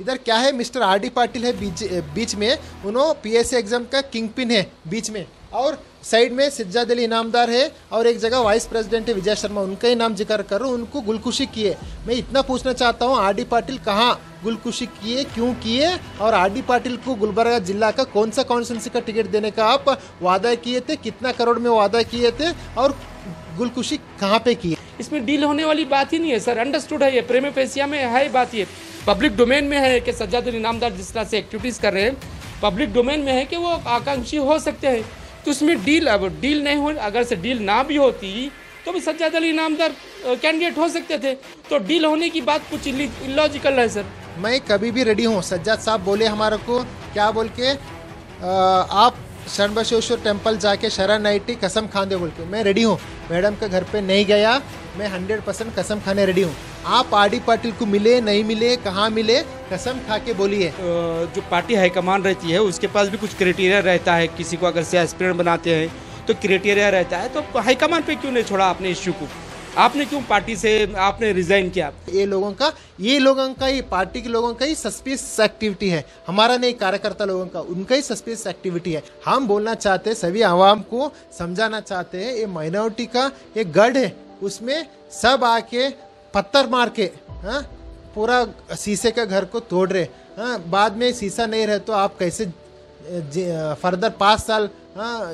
इधर क्या है, मिस्टर आर डी पाटिल है बीच में, उन्होंने पीएससी एग्जाम का किंग पिन है बीच में, और साइड में सज्जाद अली इनामदार है, और एक जगह वाइस प्रेसिडेंट है विजय शर्मा, उनका ही नाम जिक्र कर रहा हूँ। उनको गुलकुशी किए। मैं इतना पूछना चाहता हूँ, आर डी पाटिल कहाँ गुलकुशी किए, क्यों किए, और आर डी पाटिल को गुलबर्गा जिला का कौन सा कॉन्स्टिट्यूंसी का टिकट देने का आप वादा किए थे, कितना करोड़ में वादा किए थे, और गुलकुशी कहाँ पे किए? इसमें डील होने वाली बात ही नहीं है सर, अंडरस्टूड है, ये प्रेमे फेसिया में है बात, ये पब्लिक डोमेन में है कि सज्जाद अली इनामदार जिस तरह से एक्टिविटीज़ कर रहे हैं पब्लिक डोमेन में है कि वो आकांक्षी हो सकते हैं, तो उसमें डील, अब डील नहीं हो, अगर से डील ना भी होती तो भी सज्जाद अली इनामदार कैंडिडेट हो सकते थे, तो डील होने की बात कुछ इलॉजिकल है सर। मैं कभी भी रेडी हूँ। सज्जाद साहब बोले हमारे को क्या बोल के, आप शरण बसवेश्वर टेम्पल जाके शरण नाइटी कसम खाने बोल के, मैं रेडी हूँ। मैडम के घर पे नहीं गया, मैं 100% कसम खाने रेडी हूँ। आप आर डी पाटिल को मिले नहीं मिले, कहाँ मिले, कसम खा के बोलिए। जो पार्टी हाईकमान रहती है उसके पास भी कुछ क्राइटेरिया रहता है, किसी को अगर से एस्पिरेंट बनाते हैं तो क्राइटेरिया रहता है, तो हाईकमान पे क्यों नहीं छोड़ा आपने इश्यू को, आपने क्यों पार्टी से आपने रिजाइन किया? ये लोगों का ही, पार्टी के लोगों का ही सस्पिशियस एक्टिविटी है, हमारा नहीं, कार्यकर्ता लोगों का, उनका ही सस्पिशियस एक्टिविटी है। हम बोलना चाहते हैं, सभी आवाम को समझाना चाहते हैं, ये माइनॉरिटी का एक गढ़ है, उसमें सब आके पत्थर मार के पूरा शीशे का घर को तोड़ रहे। बाद में शीशा नहीं रहे तो आप कैसे फर्दर 5 साल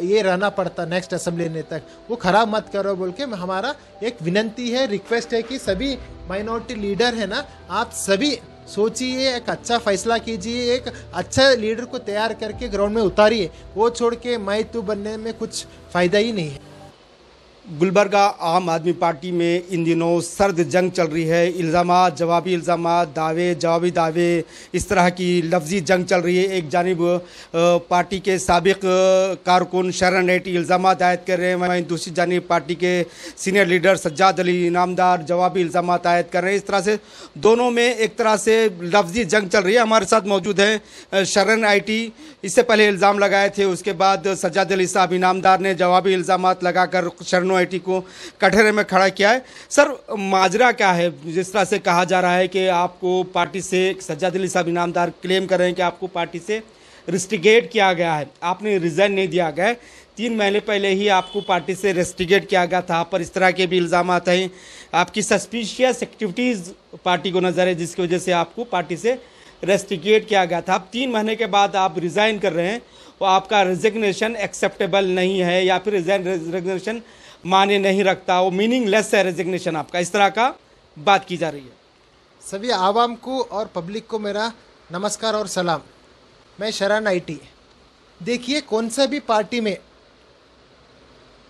ये रहना पड़ता नेक्स्ट असेंबली लेने तक, वो खराब मत करो बोल के हमारा एक विनंती है, रिक्वेस्ट है कि सभी माइनॉरिटी लीडर है ना, आप सभी सोचिए, एक अच्छा फैसला कीजिए, एक अच्छा लीडर को तैयार करके ग्राउंड में उतारिए, वो छोड़ के मैं तू बनने में कुछ फायदा ही नहीं है। गुलबर्गा आम आदमी पार्टी में इन दिनों सर्द जंग चल रही है, इल्ज़ामात जवाबी इल्ज़ामात, दावे जवाबी दावे, इस तरह की लफ्ज़ी जंग चल रही है। एक जानिब पार्टी के साबिक कारकुन शरण नाइटी इल्ज़ामात आयद कर रहे हैं, वहीं दूसरी जानिब पार्टी के सीनियर लीडर सज्जाद अली इनामदार जवाबी इल्ज़ामात आयद कर रहे हैं। इस तरह से दोनों में एक तरह से लफ्ज़ी जंग चल रही है। हमारे साथ मौजूद हैं शरण नाइटी, इससे पहले इल्ज़ाम लगाए थे, उसके बाद सज्जाद अली साहब इनामदार ने जवाबी इल्ज़ामात लगाकर शरण नाइटी को कटघरे में खड़ा किया है। सर, माजरा क्या है? जिस तरह से कहा जा रहा है कि आपको पार्टी से, सज्जाद अली साहब इनामदार क्लेम कर रहे हैं कि आपको पार्टी से रेस्टिगेट किया गया है, आपने रिजाइन नहीं दिया गया है, 3 महीने पहले ही आपको पार्टी से रेस्टिगेट किया गया था, पर इस तरह के भी इल्ज़ाम हैं, आपकी सस्पिशियस एक्टिविटीज़ पार्टी को नज़र है, जिसकी वजह से आपको पार्टी से रेस्टिगेट किया गया था। अब 3 महीने के बाद आप रिज़ाइन कर रहे हैं, वो आपका रेजिग्नेशन एक्सेप्टेबल नहीं है, या फिर रेजिग्नेशन माने नहीं रखता, वो मीनिंगलेस है रेजिग्नेशन आपका, इस तरह का बात की जा रही है। सभी आवाम को और पब्लिक को मेरा नमस्कार और सलाम। मैं शरण नाइटी। देखिए, कौन सा भी पार्टी में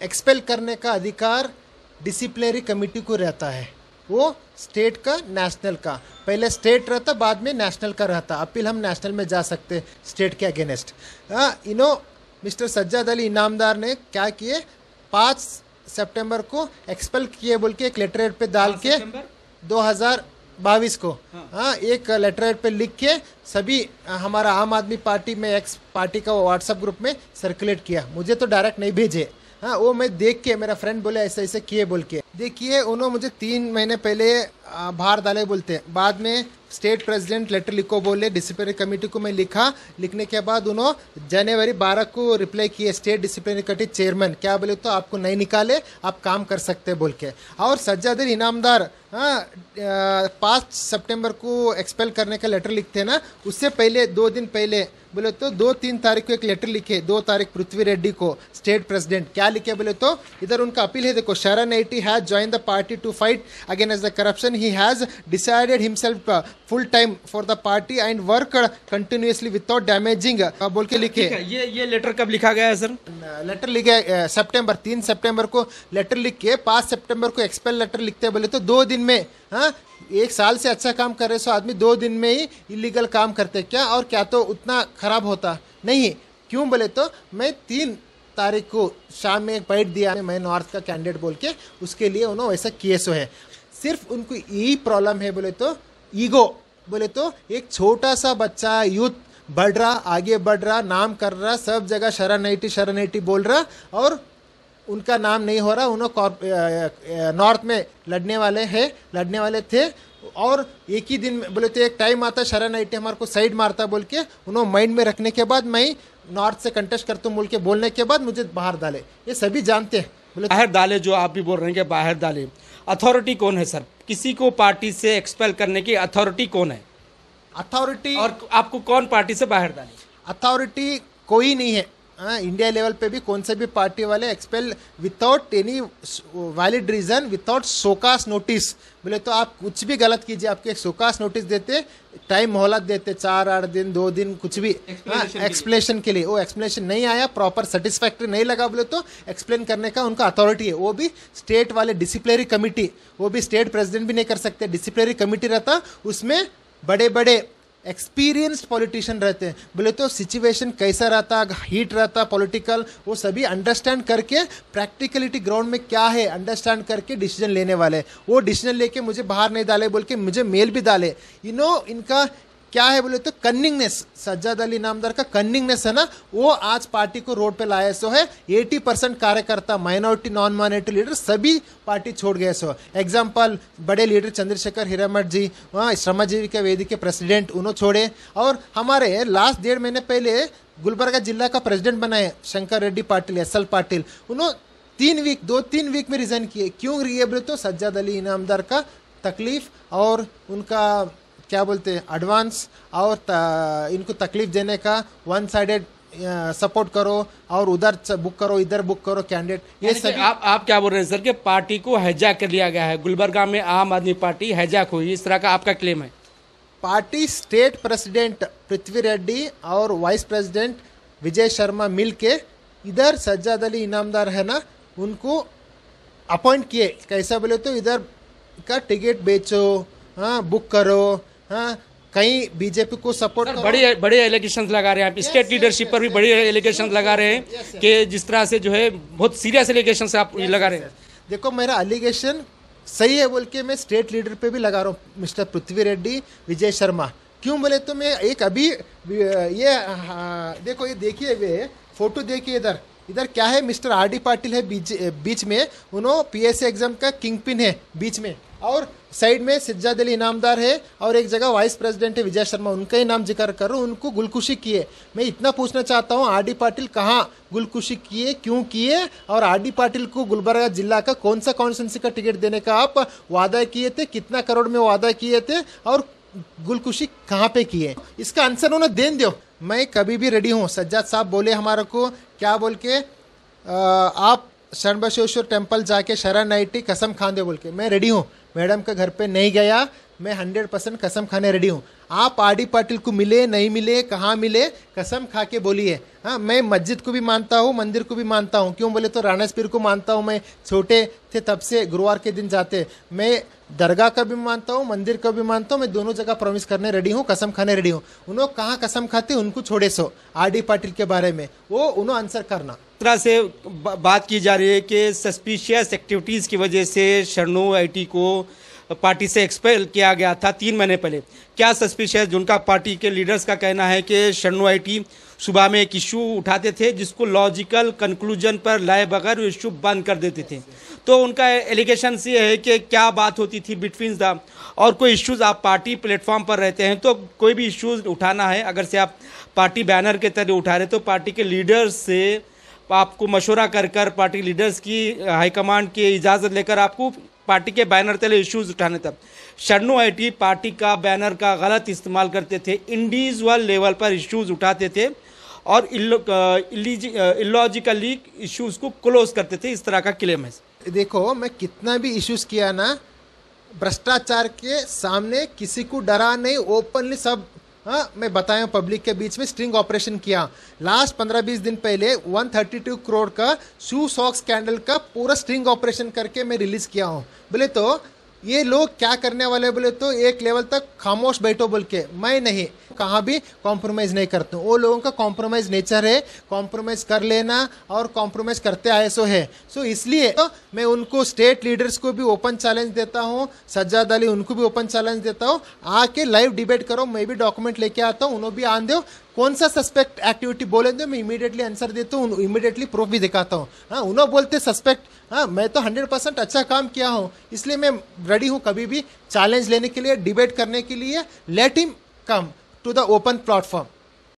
एक्सपेल करने का अधिकार डिसिप्लिनरी कमेटी को रहता है, वो स्टेट का, नेशनल का, पहले स्टेट रहता, बाद में नेशनल का रहता। अपील हम नेशनल में जा सकते स्टेट के अगेंस्ट। मिस्टर सज्जाद अली इनामदार ने क्या किए, 5 सितंबर को एक्सपेल किए बोल के एक लेटरहेड पे डाल के 2022 को एक लेटरहेड पे लिख के सभी हमारा आम आदमी पार्टी में एक्स पार्टी का व्हाट्सएप ग्रुप में सर्कुलेट किया। मुझे तो डायरेक्ट नहीं भेजे, वो मैं देख के, मेरा फ्रेंड बोले ऐसे ऐसे किए बोल के। देखिए, उन्होंने मुझे 3 महीने पहले बाहर डाले बोलते, बाद में स्टेट प्रेसिडेंट लेटर लिखो बोले, डिसिप्लिनरी कमेटी को मैं लिखा, लिखने के बाद उन्होंने जनवरी 12 को रिप्लाई किए, स्टेट डिसिप्लिनरी कमेटी चेयरमैन, क्या बोले तो आपको नहीं निकाले, आप काम कर सकते बोल के। और सज्जाद अली इनामदार 5 सितंबर को एक्सपेल करने का लेटर लिखते हैं ना, उससे पहले 2 दिन पहले बोले तो 2-3 तारीख को एक लेटर लिखे, 2 तारीख पृथ्वी रेड्डी को स्टेट प्रेसिडेंट, क्या लिखे बोले तो, इधर उनका अपील है, देखो, शरण नाइटी has join the party to fight against the corruption, he has decided himself full time for the party and work continuously without damaging बोल के लिखे। ये लेटर कब लिखा गया है सर? लेटर लिखे सितंबर 3 सितंबर को लेटर लिख के 5 सितंबर को एक्सपेल लेटर लिखते बोले तो 2 दिन में, 1 साल से अच्छा काम कर रहे सो आदमी 2 दिन में ही इलीगल काम करते क्या, और क्या तो उतना खराब होता नहीं। क्यों बोले तो मैं 3 तारीख को शाम में एक बैठ दिया, मैं नॉर्थ का कैंडिडेट बोल के, उसके लिए उन्होंने वैसा किए सो है। सिर्फ उनको यही प्रॉब्लम है बोले तो, ईगो बोले तो, एक छोटा सा बच्चा यूथ बढ़ रहा, आगे बढ़ रहा, नाम कर रहा, सब जगह शरण नाइटी बोल रहा, और उनका नाम नहीं हो रहा। उन्होंने नॉर्थ में लड़ने वाले थे, और एक ही दिन में बोले तो एक टाइम आता शरण आईटी हमारे को साइड मारता बोल के उन्होंने माइंड में रखने के बाद मैं नॉर्थ से कंटेस्ट करता हूँ बोल के बोलने के बाद मुझे बाहर डाले, ये सभी जानते हैं। बोले बाहर डाले, जो आप भी बोल रहे हैं कि बाहर डाले, अथॉरिटी कौन है सर? किसी को पार्टी से एक्सपेल करने की अथॉरिटी कौन है? अथॉरिटी और आपको कौन पार्टी से बाहर डाले? अथॉरिटी कोई नहीं है। इंडिया लेवल पे भी कौन से भी पार्टी वाले expel without any valid reason, without show cause notice. बोले तो आप कुछ भी गलत कीजिए, आपके सोकास नोटिस देते, टाइम मोहलत देते, 4-8 दिन 2 दिन कुछ भी एक्सप्लेनेशन के लिए। वो एक्सप्लेनेशन नहीं आया, प्रॉपर सेटिस्फैक्ट्री नहीं लगा बोले तो एक्सप्लेन करने का उनका अथॉरिटी है। वो भी स्टेट वाले डिसिप्लिनरी कमिटी, वो भी स्टेट प्रेसिडेंट भी नहीं कर सकते, डिसिप्लिनरी कमिटी रहता, उसमें बड़े बड़े एक्सपीरियंस्ड पॉलिटिशियन रहते हैं। बोले तो सिचुएशन कैसा रहता, हीट रहता पॉलिटिकल, वो सभी अंडरस्टैंड करके प्रैक्टिकलिटी ग्राउंड में क्या है अंडरस्टैंड करके डिसीजन लेने वाले। वो डिसीजन लेके मुझे बाहर नहीं डाले बोल के मुझे मेल भी डाले। इनका क्या है बोले तो कन्निंगनेस, सज्जाद अली इनामदार का कन्निंगनेस है ना, वो आज पार्टी को रोड पे लाए सो है। 80% कार्यकर्ता, माइनॉरिटी नॉन माइनॉरिटी लीडर सभी पार्टी छोड़ गए सो। एग्जाम्पल बड़े लीडर चंद्रशेखर हिरामठ जी, वहाँ श्रमजीवी वेदिका प्रेसिडेंट उन्होंने छोड़े। और हमारे लास्ट 1.5 महीने पहले गुलबर्गा जिला का प्रेसिडेंट बनाए शंकर रेड्डी पाटिल, SL पाटिल, उन्होंने 2-3 वीक में रिजाइन किए। क्यों किए बोले तो सज्जाद अली इनामदार का तकलीफ और उनका क्या बोलते हैं एडवांस और इनको तकलीफ देने का वन साइडेड सपोर्ट करो और उधर बुक करो इधर बुक करो कैंडिडेट, ये सभी। आप क्या बोल रहे हैं सर कि पार्टी को हाईजैक कर लिया गया है, गुलबर्गा में आम आदमी पार्टी हाईजैक हुई, इस तरह का आपका क्लेम है? पार्टी स्टेट प्रेसिडेंट पृथ्वी रेड्डी और वाइस प्रेसिडेंट विजय शर्मा मिल के इधर सज्जाद अली इनामदार है ना, उनको अपॉइंट किए। कैसा बोले तो इधर का टिकट बेचो, हाँ बुक करो, हाँ कहीं बीजेपी को सपोर्ट करो। बड़े बड़े एलिगेशंस लगा रहे हैं आप, स्टेट लीडरशिप पर भी बड़े एलिगेशंस लगा रहे हैं कि जिस तरह से जो है बहुत सीरियस एलिगेशंस आप लगा रहे हैं। देखो मेरा एलिगेशन सही है बोल के मैं स्टेट लीडर पे भी लगा रहा हूँ, मिस्टर पृथ्वी रेड्डी, विजय शर्मा। क्यों बोले तो मैं एक अभी ये देखो, ये देखिए वे फोटो देखिए, इधर क्या है, मिस्टर RD पाटिल है बीच में, उन्होंने PSC एग्जाम का किंग पिन है बीच में, और साइड में सज्जाद अली इनामदार है, और एक जगह वाइस प्रेसिडेंट है विजय शर्मा, उनका ही नाम जिक्र करूँ। उनको गुलकुशी किए। मैं इतना पूछना चाहता हूँ RD पाटिल कहाँ गुलकुशी किए, क्यों किए, और RD पाटिल को गुलबर्गा जिला का कौन सा कॉन्स्टिट्यूंसी का टिकट देने का आप वादा किए थे, कितना करोड़ में वादा किए थे, और गुलकुशी कहाँ पे किए, इसका आंसर उन्होंने दे दो। मैं कभी भी रेडी हूँ। सज्जाद साहब बोले हमारे को क्या बोल के, आप शरण बसवेश्वर टेम्पल जाके शरण आईटी कसम खाने बोल के, मैं रेडी हूँ। मैडम के घर पे नहीं गया, मैं 100% कसम खाने रेडी हूँ। आप RD पाटिल को मिले नहीं मिले, कहाँ मिले, कसम खा के बोलिए। हाँ, मैं मस्जिद को भी मानता हूँ, मंदिर को भी मानता हूँ। क्यों बोले तो राणा पीर को मानता हूँ। मैं छोटे थे तब से गुरुवार के दिन जाते। मैं दरगाह का भी मानता हूँ, मंदिर का भी मानता हूँ। मैं दोनों जगह प्रॉमिस करने रेडी हूँ, कसम खाने रेडी हूँ। उन्होंने कहाँ कसम खाते उनको छोड़े सो RD पाटिल के बारे में, वो उन्होंने आंसर करना। तरह से बात की जा रही है कि सस्पिशियस एक्टिविटीज़ की वजह से शरणू आईटी को पार्टी से एक्सपेल किया गया था 3 महीने पहले। क्या सस्पिशियस, जिनका पार्टी के लीडर्स का कहना है कि शरणू आईटी सुबह में एक इशू उठाते थे जिसको लॉजिकल कंक्लूजन पर लाए बगैर वो इशू बंद कर देते थे। तो उनका एलिगेशन ये है कि क्या बात होती थी बिटवीन द, और कोई इश्यूज़ आप पार्टी प्लेटफॉर्म पर रहते हैं तो कोई भी इश्यूज़ उठाना है, अगर से आप पार्टी बैनर के तरह उठा रहे तो पार्टी के लीडर्स से आपको मशवरा कर पार्टी लीडर्स की हाईकमांड की इजाज़त लेकर आपको पार्टी के बैनर तले इश्यूज उठाने तक। शरणू आईटी पार्टी का बैनर का गलत इस्तेमाल करते थे, इंडिविजुअल लेवल पर इश्यूज उठाते थे और इलॉजिकली इश्यूज को क्लोज करते थे, इस तरह का क्लेम है। देखो मैं कितना भी इश्यूज किया ना, भ्रष्टाचार के सामने किसी को डरा नहीं, ओपनली सब। हाँ, मैं बताया पब्लिक के बीच में स्ट्रिंग ऑपरेशन किया। लास्ट 15-20 दिन पहले 132 करोड़ का शू सॉक्स स्कैंडल का पूरा स्ट्रिंग ऑपरेशन करके मैं रिलीज किया हूँ। बोले तो ये लोग क्या करने वाले, बोले तो एक लेवल तक खामोश बैठो बोल के, मैं नहीं, कहाँ भी कॉम्प्रोमाइज़ नहीं करता हूँ। वो लोगों का कॉम्प्रोमाइज़ नेचर है, कॉम्प्रोमाइज़ कर लेना और कॉम्प्रोमाइज़ करते आए सो है। सो इसलिए तो मैं उनको स्टेट लीडर्स को भी ओपन चैलेंज देता हूँ, सज्जाद अली उनको भी ओपन चैलेंज देता हूँ, आके लाइव डिबेट करो। मैं भी डॉक्यूमेंट लेके आता हूँ, उन्होंने भी आन दो, कौन सा सस्पेक्ट एक्टिविटी बोले तो मैं इमीडिएटली आंसर देता हूँ, इमीडिएटली प्रूफ भी दिखाता हूँ। हाँ, उन्होंने बोलते सस्पेक्ट, हाँ मैं तो 100% अच्छा काम किया हूँ, इसलिए मैं रेडी हूँ कभी भी चैलेंज लेने के लिए, डिबेट करने के लिए। Let him come to the open platform.